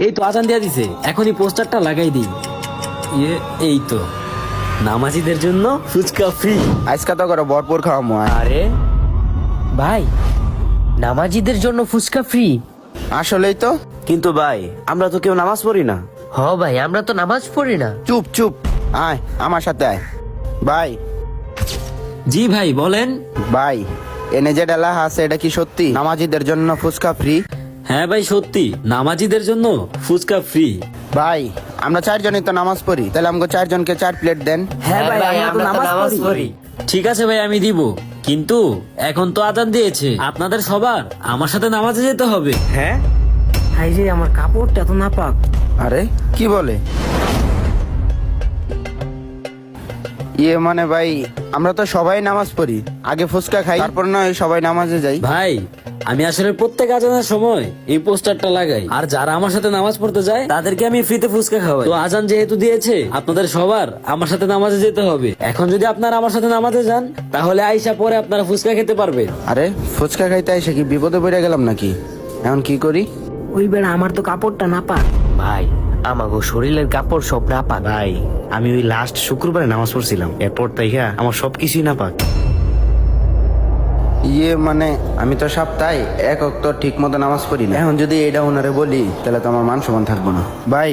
এই তো আজান দিয়া দিছে, এখনই পোস্টারটা লাগাই দিই। এই তো নামাজিদের জন্য ফুচকা ফ্রি। আজকা তো করে ভরপুর খাওয়ামো। আরে ভাই, নামাজিদের জন্য ফুচকা ফ্রি? আসলেই তো। কিন্তু ভাই আমরা তো কেউ নামাজ পড়ি না। হ ভাই, আমরা তো নামাজ পড়ি না। চুপ চুপ, আয় আমার সাথে আয়। ভাই জি ভাই বলেন। ভাই, এনে যে ডালা আছে এটা কি সত্যি নামাজিদের জন্য ফুচকা ফ্রি? হ্যাঁ ভাই সত্যি, নামাজিদের জন্য ফুচকা ফ্রি। ভাই আমরা 4 জনই তো নামাজ পড়ি, তাহলে আমাকে 4 জনকে 4 প্লেট দেন। হ্যাঁ ভাই, আমরা তো নামাজ পড়ি। ঠিক আছে ভাই, আমি দিব, কিন্তু এখন তো আজান দিয়েছে, আপনাদের সবার আমার সাথে নামাজে যেতে হবে। হ্যাঁ হাই রে, আমার কাপড়টা তো নাপাক। আরে কি বলে? মানে ভাই, আমরা তো সবাই নামাজ পড়ি, আগে ফুচকা খাই তারপর নয় সবাই নামাজে যাই। ভাই আমি আসলে প্রত্যেক আজানের সময় এই পোস্টারটা লাগাই, আর যারা আমার সাথে নামাজ পড়তে যায় তাদেরকে আমি ফ্রিতে ফুচকা খাওয়াই। তো আজান যেহেতু দিয়েছে, আপনাদের সবার আমার সাথে নামাজে যেতে হবে। এখন যদি আপনারা আমার সাথে নামাজে যান, তাহলে আইসা পরে আপনারা ফুচকা খেতে পারবেন। আরে ফুচকা খাইতে এসে কি বিপদে পড়ে গেলাম নাকি? এখন কি করি? ওই বেড়া, আমার তো কাপড়টা নাপাক। ভাই আমাগো শরীরের কাপড় সব না পাক। ভাই আমি ওই লাস্ট শুক্রবারে নামাজ পড়ছিলাম, এরপর তাইকা আমার সবকিছুই না পাক। মানে আমি তো সপ্তাহে এক ওয়াক্ত ঠিক মতো নামাজ পড়ি না, এখন যদি এটা ওনারে বলি তাহলে তো আমার মান সম্মান থাকবো না। ভাই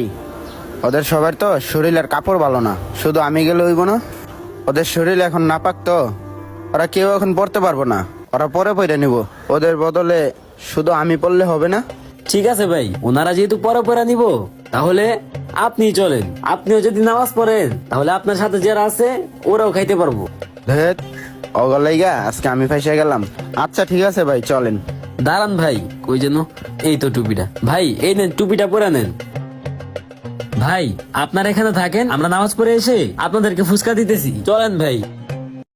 ওদের সবার তো শরীরের কাপড় ভালো না, শুধু আমি গেলে হইব না? ওদের শরীর এখন নাপাক তো, ওরা কেউ এখন পড়তে পারবো না, ওরা পরে পড়ে নিব। ওদের বদলে শুধু আমি পড়লে হবে না? ঠিক আছে ভাই, ওনারা যেহেতু পরে পরে নিব, তাহলে আপনি চলেন। আপনিও যদি নামাজ পড়েন, তাহলে আপনার সাথে যারা আছে ওরাও খাইতে পারবো। ধেত, অগলাইগা আজকে আমি ফাইসে গেলাম। আচ্ছা ঠিক আছে ভাই, চলেন। দাঁড়ান ভাই, কই যেন? এই তো টুপিটা। ভাই এই নেন, টুপিটা পরে নেন। ভাই আপনারা এখানে থাকেন, আমরা নামাজ পড়ে এসে আপনাদেরকে ফুচকা দিতেছি, চলেন ভাই।